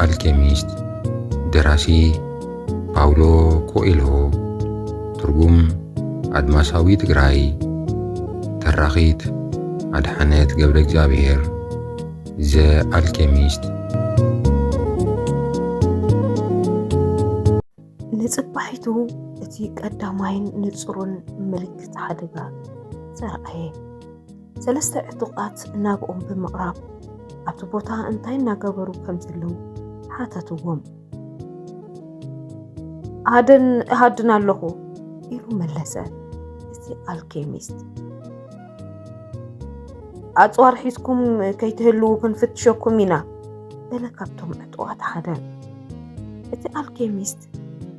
አልኬሚስት ደራሲ ፓውሎ ኮኤልሆ ትርጉም አድማሳዊ ትግራይ ተራኺት አድሐነት ገብረ እግዚአብሔር ዘ አልኬሚስት ንጽባሒቱ እቲ ቀዳማይን ንጹርን ምልክት ሓደጋ ዘርአየ ሰለስተ ዕጡቓት ናብኦም ብምቕራብ ኣብቲ ቦታ እንታይ እናገበሩ ከም ዘለዉ ሓተትዎም። ኣሃድን ኣለኹ ኢሉ መለሰ እቲ ኣልኬሚስት። ኣጽዋር ሒዝኩም ከይትህልው ክንፍትሸኩም ኢና በለ ካብቶም ዕጡቓት ሓደ። እቲ ኣልኬሚስት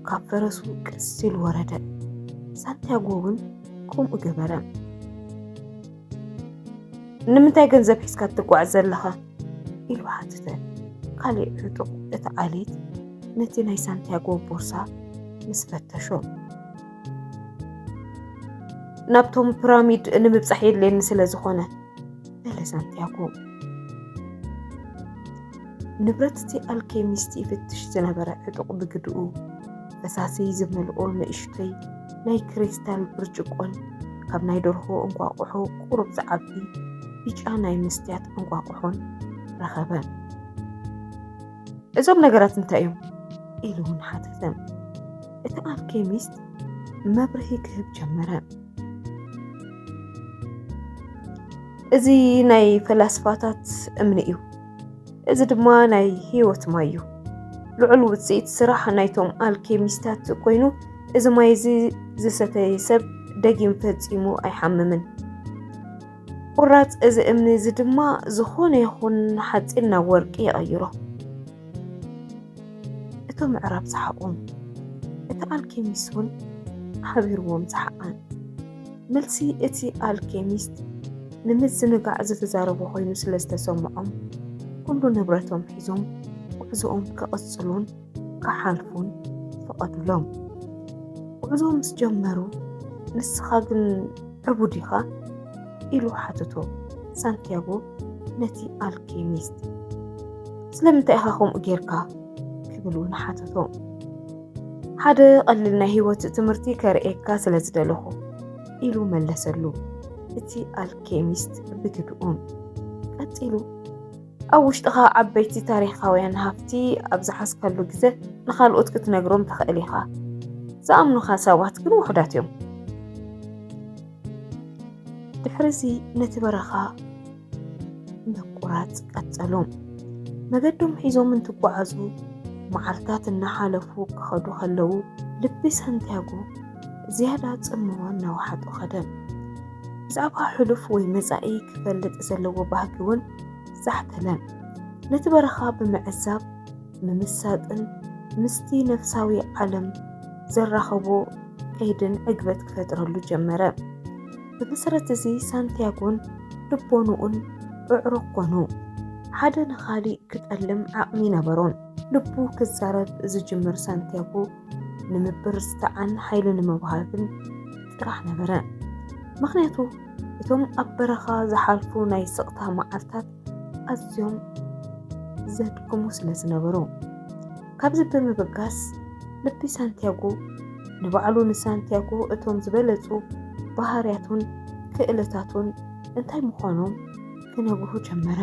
ካብ ፈረሱ ቅስ ኢሉ ወረደ። ሳንቲያጎ እውን ከምኡ ገበረ። ንምንታይ ገንዘብ ሒዝካ ትጓዓዝ ዘለኻ ኢሉ ሓተተ። ካሊእ ዕጡቕ እቲ ዓሌት ነቲ ናይ ሳንቲያጎ ቦርሳ ምስ ፈተሾ ናብቶም ፒራሚድ ንምብጻሕ የድልየኒ ስለ ዝኾነ በለ ሳንቲያጎ። ንብረት እቲ ኣልኬሚስት ይፍትሽ ዝነበረ ዕጡቕ ብግድኡ ፈሳሲ ዝመልኦ ንእሽተይ ናይ ክሪስታል ብርጭቆን ካብ ናይ ደርሆ እንቋቑሖ ቁሩብ ዝዓቢ ቢጫ ናይ መስትያት እንቋቑሖን ረኸበ። እዞም ነገራት እንታይ እዮም ኢሉ እውን ሓተተ። እቲ ኣልኬሚስት መብርሂ ክህብ ጀመረ። እዚ ናይ ፈላስፋታት እምኒ እዩ፣ እዚ ድማ ናይ ህይወት ማይ እዩ። ልዑል ውፅኢት ስራሕ ናይቶም ኣልኬሚስታት ኮይኑ እዚ ማይ እዚ ዝሰተየ ሰብ ደጊም ፈጺሙ ኣይሓምምን። ቁራጽ እዚ እምኒ እዚ ድማ ዝኾነ ይኹን ሓፂን ናብ ወርቂ ይቐይሮ። እቶም ምዕራብ ሰሓቖም፣ እቲ ኣልኬሚስት እውን ሓቢርዎም ሰሓቐን። መልሲ እቲ ኣልኬሚስት ንምዝንጋዕ ዝተዛረቡ ኮይኑ ስለ ዝተሰምዖም ኩሉ ንብረቶም ሒዞም ጉዕዞኦም ከቕጽሉን ክሓልፉን ፈቐዱሎም። ጉዕዞ ምስ ጀመሩ ንስኻ ግን ዕቡድ ኢኻ ኢሉ ሓተቶ ሳንቲያጎ ነቲ ኣልኬሚስት። ስለምንታይ ኢኻ ከምኡ ጌርካ ክብል እውን ሓተቶ። ሓደ ቀሊል ናይ ህይወት ትምህርቲ ከርእየካ ስለ ዝደለኹ ኢሉ መለሰሉ እቲ ኣልኬሚስት ብግድኡን። ቀፂሉ ኣብ ውሽጥኻ ዓበይቲ ታሪኻውያን ሃፍቲ ኣብ ዝሓዝካሉ ግዜ ንኻልኦት ክትነግሮም ትኽእል ኢኻ። ዝኣምኑኻ ሰባት ግን ውሑዳት እዮም። ድሕሪዚ ነቲ በረኻ ምቁራጽ ቀጸሎም። መገዶም ሒዞም እንትጓዓዙ መዓልታት እናሓለፉ ክኸዱ ከለዉ ልቢ ሳንቲያጎ ዝያዳ ጽምዋ እናወሓጡ ኸደ። ብዛዕባ ሕሉፍ ወይ መጻኢ ክፈልጥ ዘለዎ ባህጊ እውን ዛሕተለ። ነቲ በረኻ ብምዕዛብ ምምሳጥን ምስቲ ነፍሳዊ ዓለም ዘራኸቦ ከይድን ዕግበት ክፈጥረሉ ጀመረ። ብመሰረት እዚ ሳንቲያጎን ልቦንኡን ዕዕሩኽ ኮኑ። ሓደ ንኻሊእ ክጠልም ዓቕሚ ነበሮን። ልቡ ክዛረብ ዝጅምር ሳንቲያጎ ንምብር ዝተዓን ሓይሊ ንምብሃብን ጥራሕ ነበረ። ምክንያቱ እቶም ኣብ በረኻ ዝሓልፉ ናይ ስቕታ መዓልታት ኣዝዮም ዘድክሙ ስለ ዝነበሩ። ካብዚ ብምብጋስ ልቢ ሳንቲያጎ ንባዕሉ ንሳንቲያጎ እቶም ዝበለጹ ባህርያቱን ክእለታቱን እንታይ ምዃኖም ክነግሩ ጀመረ።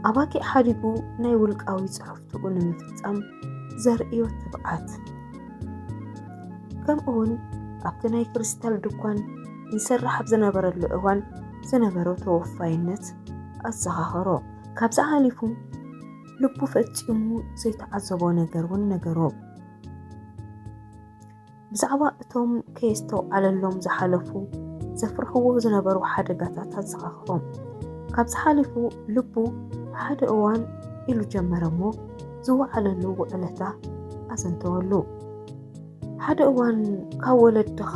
ኣባጊዕ ሓዲጉ ናይ ውልቃዊ ጽሑፍትኡ ንምፍጻም ዘርእዮ ትብዓት፣ ከምኡውን ኣብቲ ናይ ክሪስታል ድኳን ይሰርሕ ኣብ ዝነበረሉ እዋን ዝነበሮ ተወፋይነት ኣዘኻኽሮ። ካብዚ ሓሊፉ ልቡ ፈጺሙ ዘይተዓዘቦ ነገር እውን ነገሮ። ብዛዕባ እቶም ከየስተውዓለሎም ዝሓለፉ ዘፍርሕዎ ዝነበሩ ሓደጋታት ኣዘኻኽሮም። ካብዚ ሓሊፉ ልቡ ሓደ እዋን ኢሉ ጀመረ እሞ ዝወዓለሉ ውዕለታ ኣዘንተወሉ። ሓደ እዋን ካብ ወለድኻ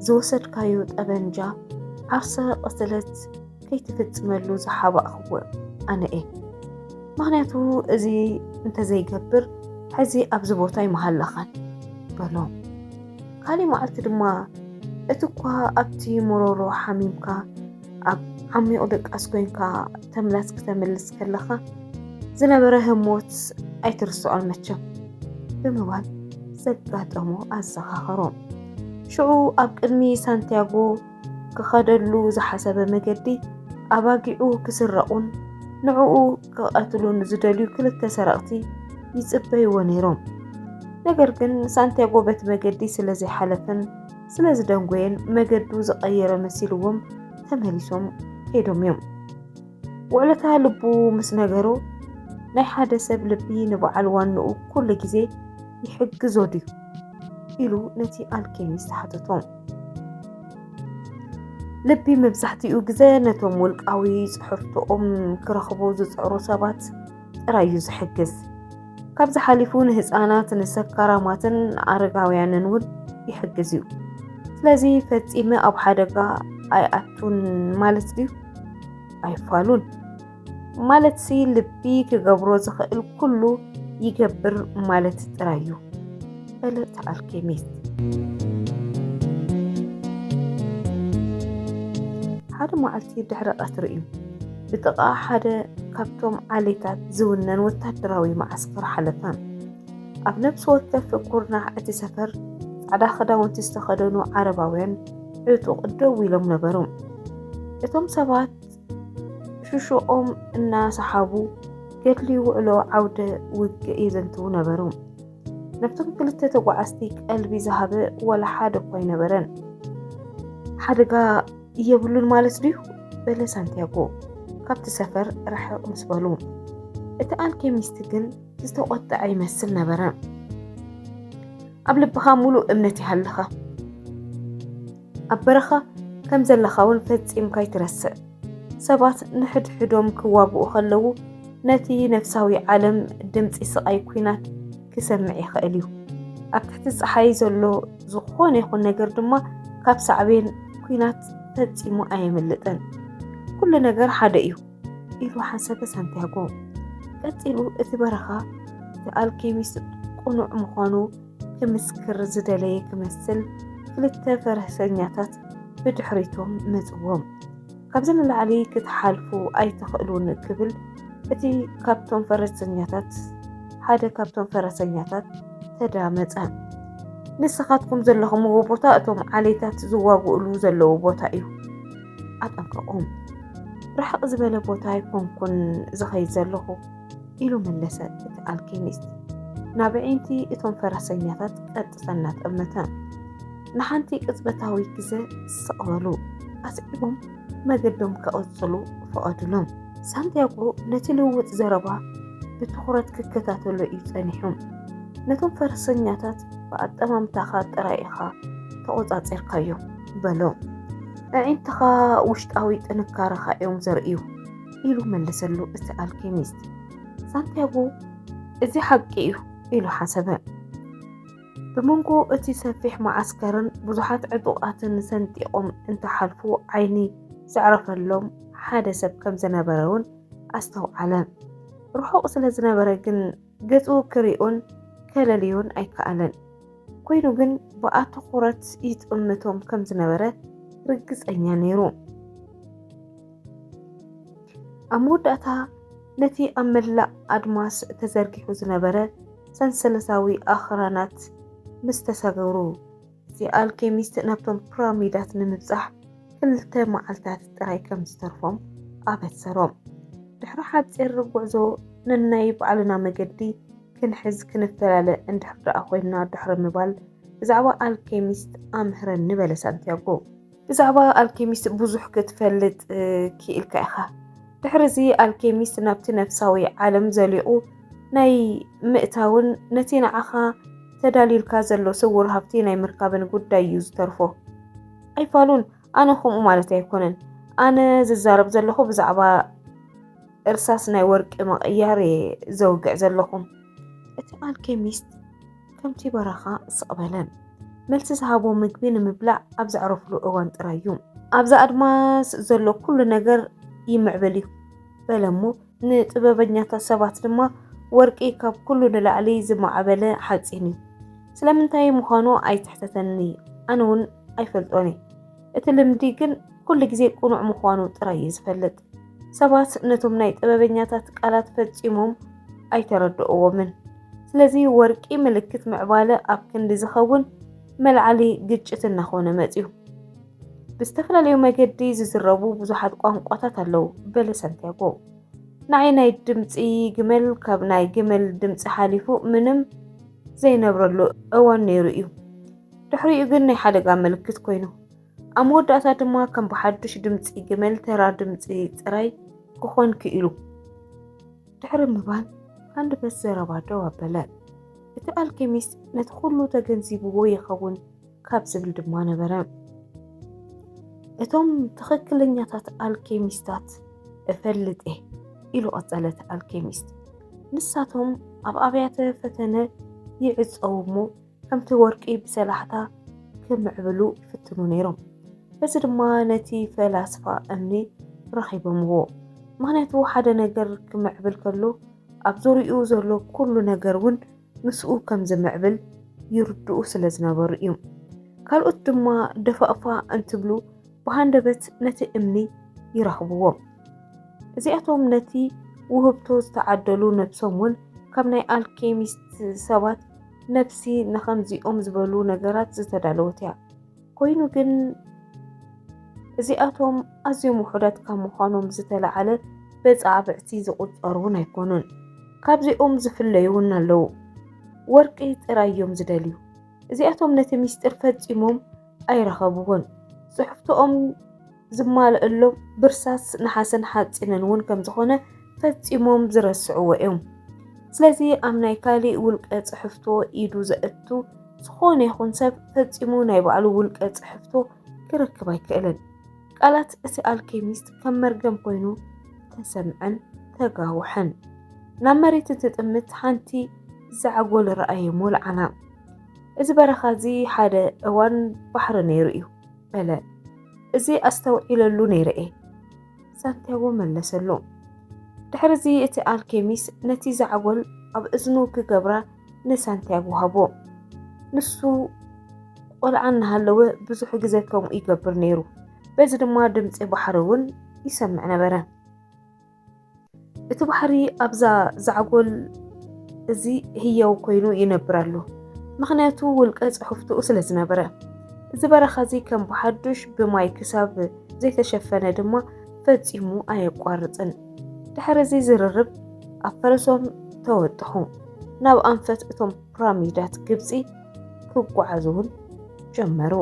ዝወሰድካዮ ጠበንጃ ዓርሰ ቐትለት ከይትፍጽመሉ ዝሓባእኽዎ ኣነ እየ። ምክንያቱ እዚ እንተዘይገብር ሕዚ ኣብዚ ቦታ ይመሃለኻን በሎ። ካሊእ መዓልቲ ድማ እቲ እኳ ኣብቲ ሞሮሮ ሓሚምካ ኣብ ዓሚቕ ደቃስ ኮይንካ ተምላስ ክትመልስ ከለኻ ዝነበረ ህሞት ኣይትርስዖን መቸም ብምባል ዘጋጠሞ ኣዘኻኸሮም። ሽዑ ኣብ ቅድሚ ሳንቲያጎ ክኸደሉ ዝሓሰበ መገዲ ኣባጊዑ ክስረቁን ንዕኡ ክቐትሉን ዝደልዩ ክልተ ሰረቕቲ ይጽበይዎ ነይሮም። ነገር ግን ሳንቲያጎ በቲ መገዲ ስለዘይሓለፈን ስለዝደንጎየን መገዱ ዝቐየረ መሲልዎም ተመሊሶም ከይዶም እዮም። ውዕለታ ልቡ ምስ ነገሮ ናይ ሓደ ሰብ ልቢ ንበዓል ዋንኡ ኩሉ ግዜ ይሕግዞ ድዩ ኢሉ ነቲ ኣልኬሚስት ሓተቶም። ልቢ መብዛሕትኡ ግዜ ነቶም ውልቃዊ ጽሑፍቶኦም ክረኽቡ ዝጽዕሩ ሰባት ጥራይ እዩ ዝሕግዝ። ካብዚ ሓሊፉ ንህፃናት ንሰካራማትን ኣረጋውያንን እውን ይሕግዝ እዩ። ስለዚ ፈጺመ ኣብ ሓደጋ ኣይኣቱን ማለት ድዩ? ኣይፋሉን ማለት ሲ ልቢ ክገብሮ ዝኽእል ኩሉ ይገብር ማለት ጥራይ እዩ በለ እቲ ኣልኬሚስት። ሓደ መዓልቲ ድሕሪ ቀትሪ እዩ ብጥቓ ሓደ ካብቶም ዓሌታት ዝውነን ወታደራዊ ማዓስከር ሓለፈ። ኣብ ነብሲ ወከፍ ኩርናዕ እቲ ሰፈር ጻዕዳ ክዳውንቲ ዝተኸደኑ ዓረባውያን ዕጡቕ ደው ኢሎም ነበሩ። እቶም ሰባት ሽሹቖም እናሰሓቡ ገድሊ ውዕሎ ዓውደ ውግእ የዘንትዉ ነበሩ። ነብቶም ክልተ ተጓዓዝቲ ቀልቢ ዝሃበ ወላ ሓደ እኳ ኣይነበረን። ሓደጋ የብሉን ማለት ድዩ በለ ሳንቲያጎ ካብቲ ሰፈር ርሕቕ ምስ በሉ። እቲ ኣልኬሚስት ግን ዝተቆጠዐ ይመስል ነበረ። ኣብ ልብኻ ሙሉእ እምነት ይሃልኻ፣ ኣብ በረኻ ከም ዘለኻ እውን ፈጺምካ ይትረስዕ። ሰባት ንሕድሕዶም ክዋግኡ ከለዉ ነቲ ነፍሳዊ ዓለም ድምፂ ስቃይ ኩናት ክሰምዕ ይኽእል እዩ። ኣብ ትሕቲ ፀሓይ ዘሎ ዝኾነ ይኹን ነገር ድማ ካብ ሳዕቤን ኩናት ፈጺሙ ኣየምልጥን። ኩሉ ነገር ሓደ እዩ ኢሉ ሓሰበ ሳንቲያጎ። ቀፂሉ እቲ በረኻ እቲ ኣልኬሚስት ቁኑዕ ምዃኑ ክምስክር ዝደለየ ክመስል ክልተ ፈረሰኛታት ብድሕሪቶም መጽዎም። ካብዚ ንላዕሊ ክትሓልፉ ኣይትኽእሉን ክብል እቲ ሓደ ካብቶም ፈረሰኛታት ተዳመፀ። ንስኻትኩም ዘለኹምዎ ቦታ እቶም ዓሌታት ዝዋግኡሉ ዘለዉ ቦታ እዩ፣ ኣጠንቀቖም። ርሕቕ ዝበለ ቦታ ይኮንኩን ዝኸይድ ዘለኹ ኢሉ መለሰ እቲ ኣልኬሚስት። ናብ ዒንቲ እቶም ፈረሰኛታት ቀጥታ እናጠመተ ንሓንቲ ቅጽበታዊ ግዜ ዝሰቕበሉ ኣስዒቦም መገዶም ከቕጽሉ ፈቐድሎም። ሳንቲያጎ ነቲ ልውውጥ ዘረባ ብትኹረት ክከታተሎ እዩ ጸኒሖም። ነቶም ፈረሰኛታት ብኣጠማምታኻ ጥራይ ኢኻ ተቖጻጺርካዮም በሎ። ኣዒንትኻ ውሽጣዊ ጥንካረኻ እዮም ዘርእዩ ኢሉ መለሰሉ እቲ ኣልኬሚስት። ሳንቲያጎ እዚ ሓቂ እዩ ኢሉ ሓሰበ። ብመንጎ እቲ ሰፊሕ ማዓስከርን ብዙሓት ዕጡቓትን ሰንጢቖም እንተሓልፉ ዓይኒ ዘዕረፈሎም ሓደ ሰብ ከም ዝነበረ እውን ኣስተውዓለ። ርሑቕ ስለ ዝነበረ ግን ገጹ ክሪኦን ከለልዮን ኣይከኣለን። ኮይኑ ግን ብኣትኹረት ይጥምቶም ከም ዝነበረ ርግጸኛ ነይሩ። ኣብ መወዳእታ ነቲ ኣብ መላእ ኣድማስ ተዘርጊሑ ዝነበረ ሰንሰለታዊ ኣኽራናት ምስ ተሰገሩ እቲ ኣልኬሚስት ናብቶም ፒራሚዳት ንምብጻሕ 2 መዓልታት ጥራይ ከም ዝተርፎም ኣበሰሮም። ድሕሪ ሓፂር ጉዕዞ ነናይ ባዕልና መገዲ ክንሕዝ ክንፈላለ እንድሕር ደኣ ኮይንና ድሕሪ ምባል ብዛዕባ ኣልኬሚስት ኣምህረኒ በለ ሳንቲያጎ። ብዛዕባ ኣልኬሚስት ብዙሕ ክትፈልጥ ክኢልካ ኢኻ። ድሕሪዚ ኣልኬሚስት ናብቲ ነፍሳዊ ዓለም ዘሊቑ ናይ ምእታውን ነቲ ንዓኻ ተዳሊልካ ዘሎ ስውር ሃብቲ ናይ ምርካብን ጉዳይ እዩ ዝተርፎ። ኣይፋሉን ኣነ ከምኡ ማለት ኣይኮነን። ኣነ ዝዛረብ ዘለኹ ብዛዕባ እርሳስ ናይ ወርቂ መቕያር ዘውግዕ ዘለኹም። እቲ ኣልኬሚስት ከምቲ በረኻ ስቕበለን መልሲ ዝሃቦ ምግቢ ንምብላዕ ኣብ ዘዕረፍሉ እዋን ጥራይ እዩ። ኣብዛ ኣድማስ ዘሎ ኩሉ ነገር ይምዕብል እዩ በለሞ። ንጥበበኛታት ሰባት ድማ ወርቂ ካብ ኩሉ ንላዕሊ ዝማዕበለ ሓፂን እዩ። ስለምንታይ ምዃኑ ኣይትሕተተኒ፣ ኣነ እውን ኣይፈልጦኒ። እቲ ልምዲ ግን ኩሉ ግዜ ቁኑዕ ምዃኑ ጥራይ ዝፈልጥ። ሰባት ነቶም ናይ ጥበበኛታት ቃላት ፈጺሞም ኣይተረድእዎምን። ስለዚ ወርቂ ምልክት ምዕባለ ኣብ ክንዲ ዝኸውን መልዓሊ ግጭት እናኾነ መፅዩ። ብዝተፈላለዩ መገዲ ዝዝረቡ ብዙሓት ቋንቋታት ኣለዉ በለ ሳንቲያጎ። ንዓይ ናይ ድምፂ ግመል ካብ ናይ ግመል ድምፂ ሓሊፉ ምንም ዘይነብረሉ እዋን ነይሩ እዩ። ድሕሪኡ ግን ናይ ሓደጋ ምልክት ኮይኑ ኣብ መወዳእታ ድማ ከም ብሓዱሽ ድምፂ ግመል ተራ ድምፂ ጥራይ ክኾን ክኢሉ ድሕሪ ምባል ሃንደበት ዘረባ ደው ኣበለ። እቲ ኣልኬሚስት ነቲ ኩሉ ተገንዚብዎ ይኸውን ካብ ዝብል ድማ ነበረ። እቶም ትኽክለኛታት ኣልኬሚስታት እፈልጥ ኢሉ ቀጸለ እቲ ኣልኬሚስት። ንሳቶም ኣብ ኣብያተ ፈተነ ይዕፀው እሞ ከምቲ ወርቂ ብሰላሕታ ክምዕብሉ ይፍትኑ ነይሮም። በዚ ድማ ነቲ ፈላስፋ እምኒ ረኺቦምዎ። ምክንያቱ ሓደ ነገር ክምዕብል ከሎ ኣብ ዙርይኡ ዘሎ ኩሉ ነገር እውን ምስኡ ከም ዝምዕብል ይርድኡ ስለ ዝነበሩ እዩ። ካልኦት ድማ ደፋእፋ እንትብሉ ብሃንደበት ነቲ እምኒ ይረኽብዎም። እዚኣቶም ነቲ ውህብቶ ዝተዓደሉ ነብሶም እውን ካብ ናይ ኣልኬሚስት ሰባት ነፍሲ ንኸምዚኦም ዝበሉ ነገራት ዝተዳለወት እያ። ኮይኑ ግን እዚኣቶም ኣዝዮም ውሑዳት ካብ ምዃኖም ዝተለዓለ በፃዕብዕቲ ዝቁፀሩን ኣይኮኑን። ካብዚኦም ዝፍለዩ እውን ኣለዉ። ወርቂ ጥራዮም ዝደልዩ እዚኣቶም ነቲ ሚስጥር ፈፂሞም ኣይረኸብዎን። ፅሑፍቶኦም ዝማልአሎም ብርሳስ ነሓስን ሓፂንን እውን ከም ዝኾነ ፈፂሞም ዝረስዕዎ እዮም። ስለዚ ኣብ ናይ ካሊእ ውልቀ ፅሕፍቶ ኢዱ ዘእቱ ዝኾነ ይኹን ሰብ ፈፂሙ ናይ ባዕሉ ውልቀ ፅሕፍቶ ክረክብ ኣይክእልን። ቃላት እቲ ኣልኬሚስት ከም መርገም ኮይኑ ተሰምዐን ተጋውሐን። ናብ መሬት ትጥምት ሓንቲ ዛዕጎል ረኣየ ሞልዓና። እዚ በረኻ እዚ ሓደ እዋን ባሕሪ ነይሩ እዩ በለ። እዚ ኣስተውዒለሉ ነይረ እየ ሳንቲያጎ መለሰሉ። ድሕሪዚ እቲ ኣልኬሚስት ነቲ ዛዕጎል ኣብ እዝኑ ክገብራ ንሳንቲያጎ ሃቦ። ንሱ ቆልዓ እናሃለወ ብዙሕ ግዜ ከምኡ ይገብር ነይሩ። በዚ ድማ ድምፂ ባሕሪ እውን ይሰምዕ ነበረ። እቲ ባሕሪ ኣብዛ ዛዕጎል እዚ ህያው ኮይኑ ይነብር ኣሎ። ምክንያቱ ውልቀ ፅሑፍትኡ ስለ ዝነበረ። እዚ በረኻ እዚ ከም ብሓዱሽ ብማይ ክሳብ ዘይተሸፈነ ድማ ፈፂሙ ኣየቋርፅን። ድሕሪዚ ዝርርብ ኣብ ፈረሶም ተወጥሑ ናብ ኣንፈት እቶም ፒራሚዳት ግብፂ ክጓዓዙ እውን ጀመሩ።